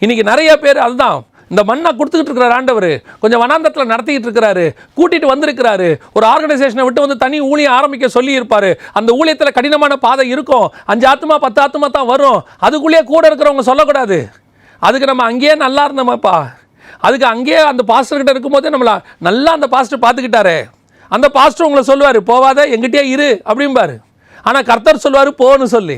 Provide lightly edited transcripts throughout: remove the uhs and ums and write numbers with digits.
இன்றைக்கி நிறைய பேர் அதுதான், இந்த மண்ணை கொடுத்துக்கிட்டு இருக்கிறார் ஆண்டவர், கொஞ்சம் வனாந்தரத்தில் நடத்திக்கிட்டு இருக்கிறாரு, கூட்டிகிட்டு வந்திருக்கிறாரு, ஒரு ஆர்கனைசேஷனை விட்டு வந்து தனி ஊழியம் ஆரம்பிக்க சொல்லியிருப்பார். அந்த ஊழியத்தில் கடினமான பாதை இருக்கும், 5 ஆத்துமா 10 ஆத்துமா தான் வரும், அதுக்குள்ளேயே கூட இருக்கிறவங்க சொல்லக்கூடாது, அதுக்கு நம்ம அங்கேயே நல்லா இருந்தோமாப்பா, அதுக்கு அங்கேயே அந்த பாஸ்டர்கிட்ட இருக்கும்போதே நம்மளை நல்லா அந்த பாஸ்டர் பார்த்துக்கிட்டாரு, அந்த பாஸ்டர் உங்களை சொல்லுவார் போவாத எங்கிட்டே இரு அப்படிம்பாரு. ஆனால் கர்த்தர் சொல்லுவார் போன்னு சொல்லி.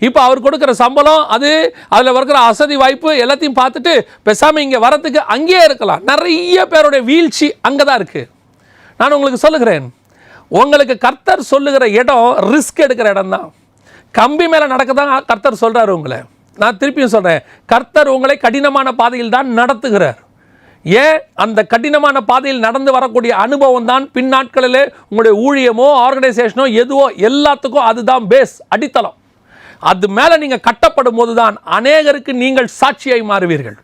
இப்போ அவர் கொடுக்குற சம்பளம், அது அதில் இருக்கிற அசதி வாய்ப்பு எல்லாத்தையும் பார்த்துட்டு பேசாமல் இங்கே வரத்துக்கு அங்கேயே இருக்கலாம். நிறைய பேருடைய வீழ்ச்சி அங்கே தான் இருக்குது. நான் உங்களுக்கு சொல்லுகிறேன், உங்களுக்கு கர்த்தர் சொல்லுகிற இடம் ரிஸ்க் எடுக்கிற இடம் தான். கம்பி மேலே நடக்க தான் கர்த்தர் சொல்கிறார் உங்களை. நான் திருப்பியும் சொல்கிறேன், கர்த்தர் உங்களை கடினமான பாதையில் தான் நடத்துகிறார். ஏன்? அந்த கடினமான பாதையில் நடந்து வரக்கூடிய அனுபவம் தான் பின்னாட்களில் உங்களுடைய ஊழியமோ ஆர்கனைசேஷனோ எதுவோ எல்லாத்துக்கும் அதுதான் பேஸ், அடித்தளம். அது மேலே நீங்கள் கட்டப்படும் போது தான் அநேகருக்கு நீங்கள் சாட்சியாய் மாறுவீர்கள்.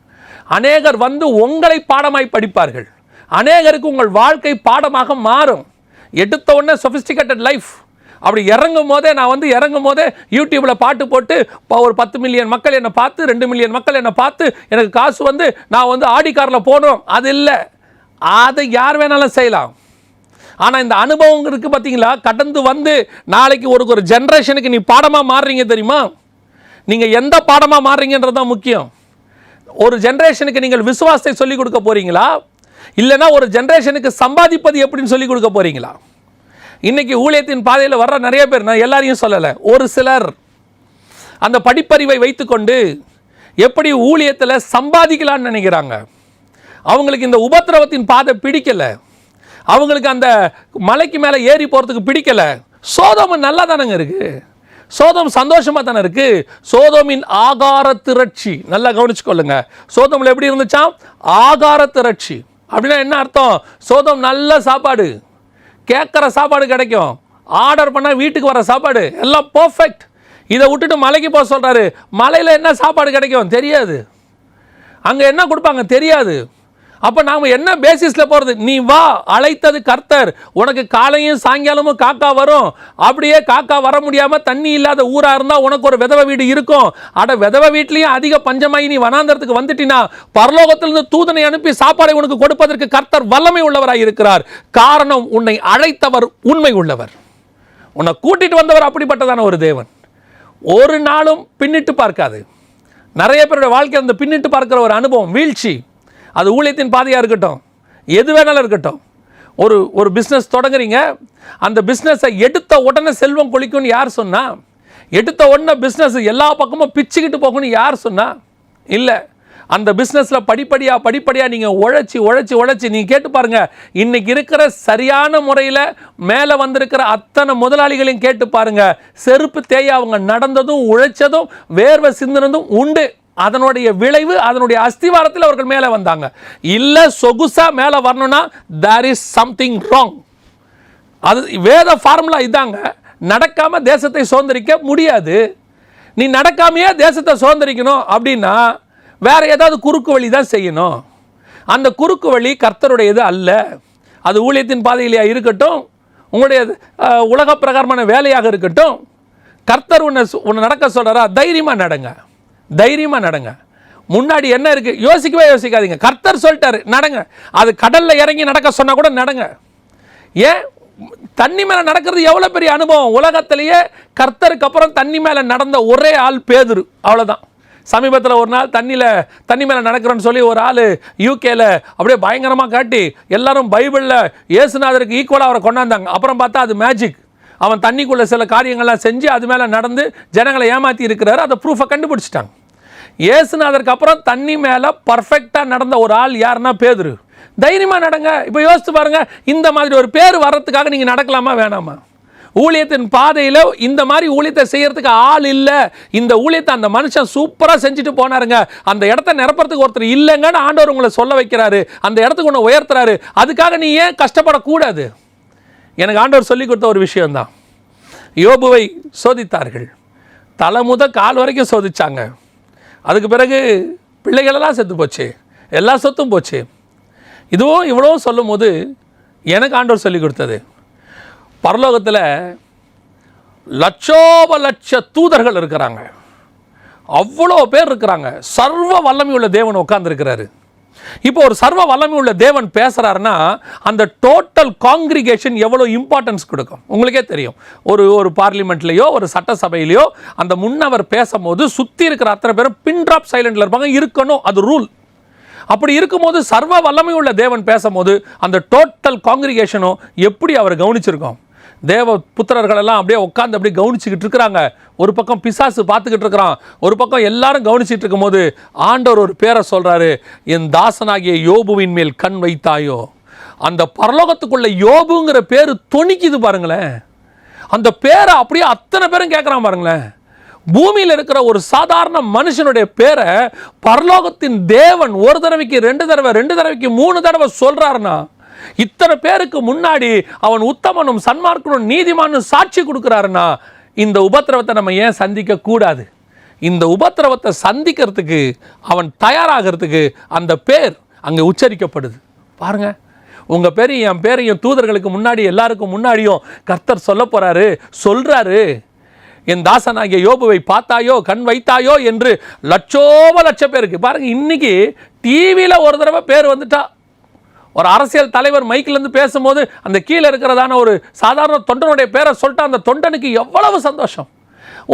அநேகர் வந்து உங்களை பாடமாய் படிப்பார்கள். அநேகருக்கு உங்கள் வாழ்க்கை பாடமாக மாறும். எடுத்த உடனே சொஃபிஸ்டிகேட்டட் லைஃப் அப்படி இறங்கும் போதே, நான் வந்து இறங்கும் போதே யூடியூப்பில் பாட்டு போட்டு ஒரு 10 மில்லியன் மக்கள் என்னை பார்த்து, 2 மில்லியன் மக்கள் என்னை பார்த்து எனக்கு காசு வந்து நான் வந்து ஆடி காரில் போகணும், அது இல்லை. அதை யார் வேணாலும் செய்யலாம். ஆனால் இந்த அனுபவம் இருக்குது பார்த்தீங்களா, கடந்து வந்து நாளைக்கு ஒரு ஜென்ரேஷனுக்கு நீ பாடமாக மாறுறீங்க தெரியுமா? நீங்கள் எந்த பாடமாக மாறுறீங்கன்றது தான் முக்கியம். ஒரு ஜென்ரேஷனுக்கு நீங்கள் விசுவாசத்தை சொல்லிக் கொடுக்க போகிறீங்களா, இல்லைனா ஒரு ஜென்ரேஷனுக்கு சம்பாதிப்பது எப்படின்னு சொல்லிக் கொடுக்க போகிறீங்களா? இன்றைக்கி ஊழியத்தின் பாதையில் வர்ற நிறைய பேர், நான் எல்லாரையும் சொல்லலை, ஒரு சிலர் அந்த படிப்பறிவை வைத்துக்கொண்டு எப்படி ஊழியத்தில் சம்பாதிக்கலான்னு நினைக்கிறாங்க. அவங்களுக்கு இந்த உபத்திரவத்தின் பாதை பிடிக்கலை, அவங்களுக்கு அந்த மலைக்கு மேலே ஏறி போகிறதுக்கு பிடிக்கலை. சோதோம் நல்லா தானங்க இருக்குது, சோதோம் சந்தோஷமாக தானே இருக்குது. சோதோமின் ஆகார திரட்சி நல்லா கவனிச்சுக்கொள்ளுங்க. சோதோமில் எப்படி இருந்துச்சாம்? ஆகார திரட்சி. அப்படின்னா என்ன அர்த்தம்? சோதோம் நல்ல சாப்பாடு, கேட்குற சாப்பாடு கிடைக்கும், ஆர்டர் பண்ணால் வீட்டுக்கு வர சாப்பாடு எல்லாம் பர்ஃபெக்ட். இதை விட்டுட்டு மலைக்கு போக சொல்கிறாரு. மலையில் என்ன சாப்பாடு கிடைக்கும் தெரியாது, அங்கே என்ன கொடுப்பாங்க தெரியாது. அப்போ நாம் என்ன பேசிஸில் போகிறது? நீ வா, அழைத்தது கர்த்தர், உனக்கு காலையும் சாயங்காலமும் காக்கா வரும். அப்படியே காக்கா வர முடியாமல் தண்ணி இல்லாத ஊராக இருந்தால் உனக்கு ஒரு விதவை வீடு இருக்கும். அட விதவை வீட்லேயும் அதிக பஞ்சமாகி நீ வனாந்தரத்துக்கு வந்துட்டினா பரலோகத்திலிருந்து தூதனை அனுப்பி சாப்பாடை உனக்கு கொடுப்பதற்கு கர்த்தர் வல்லமை உள்ளவராக இருக்கிறார். காரணம், உன்னை அழைத்தவர் உண்மை உள்ளவர், உன்னை கூட்டிட்டு வந்தவர் அப்படிப்பட்டதான ஒரு தேவன். ஒரு நாளும் பின்னிட்டு பார்க்காது. நிறைய பேருடைய வாழ்க்கை அந்த பின்னிட்டு பார்க்கிற ஒரு அனுபவம், வீழ்ச்சி. அது ஊழியத்தின் பாதையாக இருக்கட்டும், எது வேணாலும் இருக்கட்டும். ஒரு பிஸ்னஸ் தொடங்குறீங்க, அந்த பிஸ்னஸை எடுத்த உடனே செல்வம் கொளிக்கும்னு யார் சொன்னா? எடுத்த உடனே பிஸ்னஸ் எல்லா பக்கமும் பிச்சுக்கிட்டு போகணும்னு யார் சொன்னா? இல்லை. அந்த பிஸ்னஸில் படிப்படியாக நீங்கள் உழைச்சி நீங்கள் கேட்டு பாருங்கள். இன்றைக்கி இருக்கிற சரியான முறையில் மேலே வந்திருக்கிற அத்தனை முதலாளிகளையும் கேட்டு பாருங்கள். செருப்பு தேய அவங்க நடந்ததும் உழைச்சதும் வேர்வை சிந்தினதும் உண்டு. அதனுடைய விளைவு, அதனுடைய அஸ்திவாரத்தில் அவர்கள் மேலே வந்தாங்க. இல்லை சொகுசாக மேலே வரணும்னா there is something wrong. அது வேத ஃபார்முலா இதாங்க. நடக்காமல் தேசத்தை சுதந்திரிக்க முடியாது. நீ நடக்காமையே தேசத்தை சுதந்திரிக்கணும் அப்படின்னா வேற ஏதாவது குறுக்கு வழி தான் செய்யணும். அந்த குறுக்கு வழி கர்த்தருடையது அல்ல. அது ஊழியத்தின் பாதையிலேயா இருக்கட்டும், உங்களுடைய உலக பிரகாரமான வேலையாக இருக்கட்டும், கர்த்தர் உன்னை நடக்க சொல்கிறாரா, தைரியமாக நடங்க. முன்னாடி என்ன இருக்குது யோசிக்கவே யோசிக்காதீங்க. கர்த்தர் சொல்லிட்டாரு நடங்க. அது கடலில் இறங்கி நடக்க சொன்னால் கூட நடங்க. ஏன்? தண்ணி மேலே நடக்கிறது எவ்வளோ பெரிய அனுபவம். உலகத்திலேயே கர்த்தருக்கு அப்புறம் தண்ணி மேலே நடந்த ஒரே ஆள் பேதுரு, அவ்வளோதான். சமீபத்தில் ஒரு நாள் தண்ணி மேலே நடக்கிறோன்னு சொல்லி ஒரு ஆள் யூகேல அப்படியே பயங்கரமாக காட்டி எல்லாரும் பைபிளில் இயேசுநாதருக்கு ஈக்குவலாக அவரை கொண்டாந்தாங்க. அப்புறம் பார்த்தா அது மேஜிக். அவன் தண்ணிக்குள்ளே சில காரியங்கள்லாம் செஞ்சு அது மேலே நடந்து ஜனங்களை ஏமாற்றி இருக்கிறாரு. அதை ப்ரூஃபை கண்டுபிடிச்சிட்டாங்க. இயேசுநாதருக்கு அப்புறம் தண்ணி மேலே பர்ஃபெக்டாக நடந்த ஒரு ஆள் யாருன்னா பேதுரு. தைரியமாக நடங்க. இப்போ யோசித்து பாருங்கள், இந்த மாதிரி ஒரு பேர் வர்றதுக்காக நீங்கள் நடக்கலாமா வேணாமா? ஊழியத்தின் பாதையில் இந்த மாதிரி ஊழியத்தை செய்யறதுக்கு ஆள் இல்லை. இந்த ஊழியத்தை அந்த மனுஷன் சூப்பராக செஞ்சுட்டு போனாருங்க. அந்த இடத்த நிரப்புறதுக்கு ஒருத்தர் இல்லைங்கன்னு ஆண்டவர் உங்களை சொல்ல வைக்கிறாரு. அந்த இடத்துக்கு உன்னை உயர்த்துறாரு. அதுக்காக நீ ஏன் கஷ்டப்படக்கூடாது? எனக்கு ஆண்டவர் சொல்லி கொடுத்த ஒரு விஷயம்தான். யோபுவை சோதித்தார்கள், தலை முத கால் வரைக்கும் சோதிச்சாங்க. அதுக்கு பிறகு பிள்ளைகளெல்லாம் செத்து போச்சு, எல்லா சொத்தும் போச்சு. இதுவும் இவ்வளோ சொல்லும் போது எனக்கு ஆண்டவர் சொல்லி கொடுத்தது, பரலோகத்தில் லட்சோப லட்ச தூதர்கள் இருக்கிறாங்க. அவ்வளோ பேர் இருக்கிறாங்க. சர்வ வல்லமை உள்ள தேவன் உட்கார்ந்துருக்கிறாரு. இப்போ ஒரு சர்வ வல்லமை உள்ள தேவன் பேசுறாருன்னா அந்த டோட்டல் காங்கிரிகேஷன் எவ்வளோ இம்பார்ட்டன்ஸ் கொடுக்கும் உங்களுக்கே தெரியும். ஒரு பார்லிமெண்ட்லேயோ ஒரு சட்டசபையிலையோ அந்த முன்னவர் பேசும்போது சுற்றி இருக்கிற அத்தனை பேரும் பின் ட்ராப் சைலண்டில் இருப்பாங்க, இருக்கணும், அது ரூல். அப்படி இருக்கும்போது சர்வ வல்லமை உள்ள தேவன் பேசும்போது அந்த டோட்டல் காங்கிரிகேஷனும் எப்படி அவர் கவனிச்சிருக்கோம். தேவ புத்திரர்கள் எல்லாம் அப்படியே உட்காந்து அப்படியே கவனிச்சுக்கிட்டு இருக்கிறாங்க. ஒரு பக்கம் பிசாசு பார்த்துக்கிட்டு இருக்கிறான், ஒரு பக்கம் எல்லாரும் கவனிச்சுட்டு இருக்கும்போது ஆண்டவர் ஒரு பேரை சொல்றாரு, என் தாசனாகிய யோபுவின் மேல் கண் வைத்தாயோ. அந்த பரலோகத்துக்குள்ள யோபுங்கிற பேரு தொனிக்குது பாருங்களேன். அந்த பேரை அப்படியே அத்தனை பேரும் கேட்குறான் பாருங்களேன். பூமியில் இருக்கிற ஒரு சாதாரண மனுஷனுடைய பேரை பரலோகத்தின் தேவன் ஒரு தடவைக்கு 2 தடவை 2 தடவைக்கு 3 தடவை சொல்றாருன்னா இத்தனை பேருக்கு முன்னாடி அவன் உத்தமனும் சன்மார்க்கனும் நீதிமானும் சாட்சி கொடுக்கிறாருன்னா இந்த உபத்திரவத்தை நம்ம ஏன் சந்திக்க கூடாது? இந்த உபத்திரவத்தை சந்திக்கிறதுக்கு அவன் தயாராகிறதுக்கு அந்த பேர் அங்கே உச்சரிக்கப்படுது பாருங்க. உங்க பேரையும் என் பேரையும் தூதர்களுக்கு முன்னாடி எல்லாருக்கும் முன்னாடியும் கர்த்தர் சொல்ல போறாரு, சொல்றாரு, என் தாசனாகிய யோபுவை பார்த்தாயோ கண் வைத்தாயோ என்று லட்ச பேருக்கு. பாருங்க, இன்னைக்கு டிவியில் ஒரு தடவை பேர் வந்துட்டா, ஒரு அரசியல் தலைவர் மைக்கிலேருந்து பேசும்போது அந்த கீழே இருக்கிறதான ஒரு சாதாரண தொண்டனுடைய பேரை சொல்லிட்டு அந்த தொண்டனுக்கு எவ்வளவு சந்தோஷம்.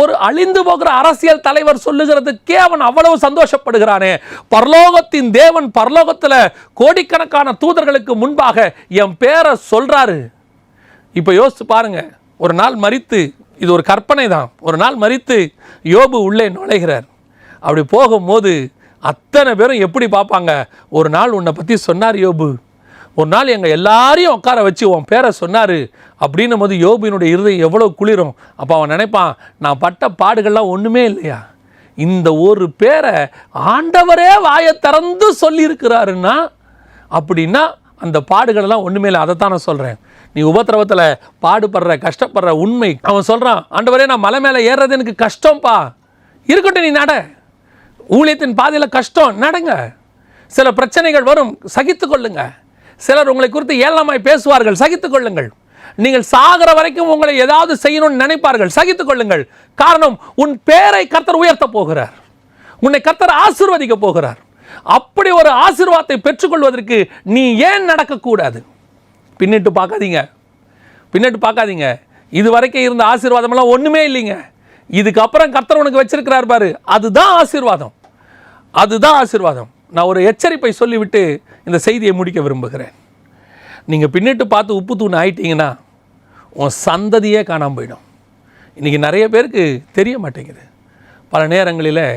ஒரு அழிந்து போகிற அரசியல் தலைவர் சொல்லுகிறதுக்கே அவன் அவ்வளவு சந்தோஷப்படுகிறானே. பரலோகத்தின் தேவன் பரலோகத்தில் கோடிக்கணக்கான தூதர்களுக்கு முன்பாக என் பேரை சொல்றாரு. இப்போ யோசிச்சு பாருங்க, ஒரு நாள் மரித்து, இது ஒரு கற்பனை தான், ஒரு நாள் மரித்து யோபு உள்ளே நுழைகிறார். அப்படி போகும்போது அத்தனை பேரும் எப்படி பார்ப்பாங்க? ஒரு நாள் உன்னை பற்றி சொன்னார் யோபு, ஒரு நாள் எங்கள் எல்லாரையும் உட்கார வச்சு உன் பேரை சொன்னார் அப்படின்னும் போது யோபுவினுடைய இருதயம் எவ்வளோ குளிரும். அப்போ அவன் நினைப்பான், நான் பட்ட பாடுகள்லாம் ஒன்றுமே இல்லையா, இந்த ஒரு பேரை ஆண்டவரே வாயை திறந்து சொல்லியிருக்கிறாருன்னா அப்படின்னா அந்த பாடுகளெல்லாம் ஒன்றுமே இல்லை. அதைத்தான் நான் சொல்கிறேன். நீ உபத்திரவத்தில் பாடுபடுற கஷ்டப்படுற உண்மை அவன் சொல்கிறான், ஆண்டவரே நான் மலை மேலே ஏறுறது எனக்கு கஷ்டம்ப்பா, இருக்கட்டும், நீ நட, ஊழியத்தின் பாதையில் கஷ்டம், நடங்க. சில பிரச்சனைகள் வரும், சகித்து கொள்ளுங்க. சிலர் உங்களை குறித்து ஏளனமாய் பேசுவார்கள், சகித்து கொள்ளுங்கள். நீங்கள் சாகிற வரைக்கும் உங்களை ஏதாவது செய்யணும்னு நினைப்பார்கள், சகித்து கொள்ளுங்கள். காரணம், உன் பேரை கர்த்தர் உயர்த்த போகிறார், உன்னை கர்த்தர் ஆசீர்வதிக்க போகிறார். அப்படி ஒரு ஆசீர்வாதத்தை பெற்றுக்கொள்வதற்கு நீ ஏன் நடக்கக்கூடாது? பின்னிட்டு பார்க்காதீங்க, பின்னிட்டு பார்க்காதீங்க. இது வரைக்கும் இருந்த ஆசீர்வாதமெல்லாம் ஒன்றுமே இல்லைங்க. இதுக்கப்புறம் கர்த்தர் உனக்கு வச்சிருக்கிறார் பாரு, அதுதான் ஆசீர்வாதம், அதுதான் ஆசீர்வாதம். நான் ஒரு எச்சரிப்பை சொல்லிவிட்டு இந்த செய்தியை முடிக்க விரும்புகிறேன். நீங்கள் பின்னிட்டு பார்த்து உப்பு தூண் ஆயிட்டீங்கன்னா உன் சந்ததியே காணாமல் போயிடும். இன்றைக்கி நிறைய பேருக்கு தெரிய மாட்டேங்குது. பல நேரங்களில்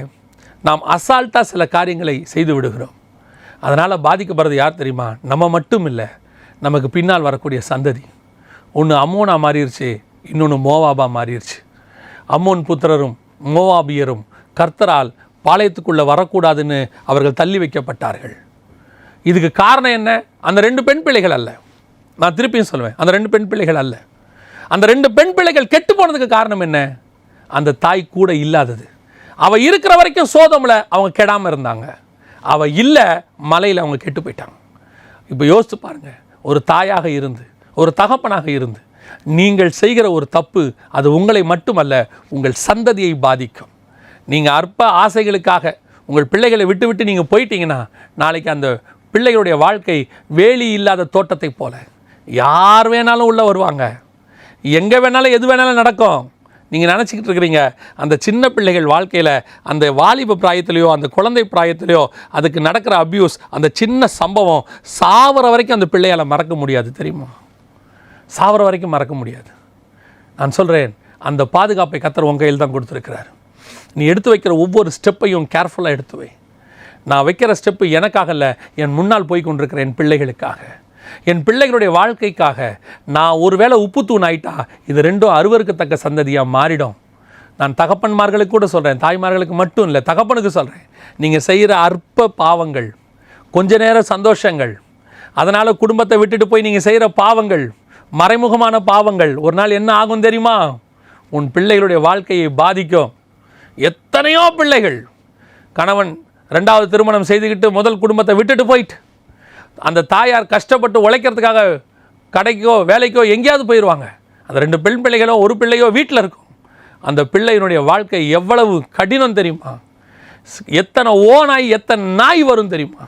நாம் அசால்ட்டாக சில காரியங்களை செய்து விடுகிறோம். அதனால் பாதிக்கப்படுறது யார் தெரியுமா? நம்ம மட்டும் இல்லை, நமக்கு பின்னால் வரக்கூடிய சந்ததி. ஒன்று அம்மோனா மாறிடுச்சு, இன்னொன்று மோவாபா மாறிடுச்சு. அம்மோன் புத்திரரும் மோவாபியரும் கர்த்தரால் பாளையத்துக்குள்ளே வரக்கூடாதுன்னு அவர்கள் தள்ளி வைக்கப்பட்டார்கள். இதுக்கு காரணம் என்ன? அந்த 2 பெண் பிள்ளைகள் அல்ல. நான் திருப்பியும் சொல்லுவேன், அந்த 2 பெண் பிள்ளைகள் அல்ல. அந்த 2 பெண் பிள்ளைகள் கெட்டு போனதுக்கு காரணம் என்ன? அந்த தாய் கூட இல்லாதது. அவள் இருக்கிற வரைக்கும் சோதமில் அவங்க கெடாமல் இருந்தாங்க, அவள் இல்லை மலையில் அவங்க கெட்டு போயிட்டாங்க. இப்போ யோசித்து பாருங்கள், ஒரு தாயாக இருந்து ஒரு தகப்பனாக இருந்து நீங்கள் செய்கிற ஒரு தப்பு அது உங்களை மட்டுமல்ல உங்கள் சந்ததியை பாதிக்கும். நீங்கள் அற்ப ஆசைகளுக்காக உங்கள் பிள்ளைகளை விட்டு விட்டு நீங்கள் போயிட்டீங்கன்னா நாளைக்கு அந்த பிள்ளைகளுடைய வாழ்க்கை வேலி இல்லாத தோட்டத்தை போல, யார் வேணாலும் உள்ளே வருவாங்க, எங்கே வேணாலும் எது வேணாலும் நடக்கும். நீங்கள் நினச்சிக்கிட்டு இருக்கிறீங்க அந்த சின்ன பிள்ளைகள் வாழ்க்கையில் அந்த வாலிப பிராயத்திலையோ அந்த குழந்தை பிராயத்திலையோ அதுக்கு நடக்கிற அப்யூஸ், அந்த சின்ன சம்பவம் சாவர வரைக்கும் அந்த பிள்ளையால் மறக்க முடியாது, தெரியுமா? சாவர வரைக்கும் மறக்க முடியாது. நான் சொல்கிறேன், அந்த பாதுகாப்பை கர்த்தர் உன் கையில் தான் கொடுத்துருக்கிறார். நீ எடுத்து வைக்கிற ஒவ்வொரு ஸ்டெப்பையும் கேர்ஃபுல்லாக எடுத்து வை. நான் வைக்கிற ஸ்டெப்பு எனக்காக இல்லை, என் முன்னால் போய் கொண்டிருக்கிற என் பிள்ளைகளுக்காக, என் பிள்ளைகளுடைய வாழ்க்கைக்காக. நான் ஒருவேளை உப்பு தூண் ஆயிட்டா இது 2 அருவருக்கத்தக்க சந்ததியாக மாறிடும். நான் தகப்பன்மார்களுக்கு கூட சொல்கிறேன், தாய்மார்களுக்கு மட்டும் இல்லை, தகப்பனுக்கு சொல்கிறேன். நீங்கள் செய்கிற அற்ப பாவங்கள், கொஞ்ச நேர சந்தோஷங்கள், அதனால் குடும்பத்தை விட்டுட்டு போய் நீங்கள் செய்கிற பாவங்கள், மறைமுகமான பாவங்கள் ஒரு நாள் என்ன ஆகும் தெரியுமா? உன் பிள்ளைகளுடைய வாழ்க்கையை பாதிக்கும். எத்தனையோ பிள்ளைகள் கணவன் 2வது திருமணம் செய்துக்கிட்டு முதல் குடும்பத்தை விட்டுட்டு போயிட்டு அந்த தாயார் கஷ்டப்பட்டு உழைக்கிறதுக்காக கடைக்கோ வேலைக்கோ எங்கேயாவது போயிடுவாங்க. அந்த 2 பெண் பிள்ளைகளோ ஒரு பிள்ளையோ வீட்டில் இருக்கும். அந்த பிள்ளையினுடைய வாழ்க்கை எவ்வளவு கடினம் தெரியுமா? எத்தனை ஓநாய் எத்தனை நாய் வரும் தெரியுமா?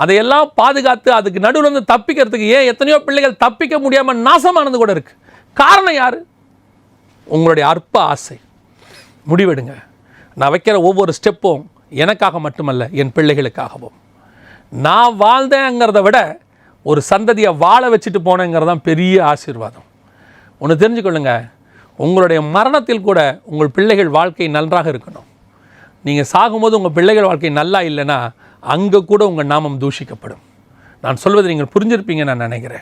அதையெல்லாம் பாதுகாத்து அதுக்கு நடுவில் வந்து தப்பிக்கிறதுக்கு எத்தனையோ பிள்ளைகள் தப்பிக்க முடியாமல் நாசமானது கூட இருக்கு. காரணம் யாரு? உங்களுடைய அற்ப ஆசை. முடிவெடுங்க. நான் வைக்கிற ஒவ்வொரு ஸ்டெப்பும் எனக்காக மட்டுமல்ல, என் பிள்ளைகளுக்காகவும். நான் வாழ்ந்தேங்கிறத விட ஒரு சந்ததியை வாழ வச்சுட்டு போனேங்கிறது தான் பெரிய ஆசீர்வாதம். ஒன்று தெரிஞ்சுக்கொள்ளுங்க, உங்களுடைய மரணத்தில் கூட உங்கள் பிள்ளைகள் வாழ்க்கை நன்றாக இருக்கணும். நீங்கள் சாகும்போது உங்கள் பிள்ளைகள் வாழ்க்கை நல்லா இல்லைன்னா அங்கே கூட உங்கள் நாமம் தூஷிக்கப்படும். நான் சொல்வதை நீங்கள் புரிஞ்சிருப்பீங்க நான் நினைக்கிறேன்.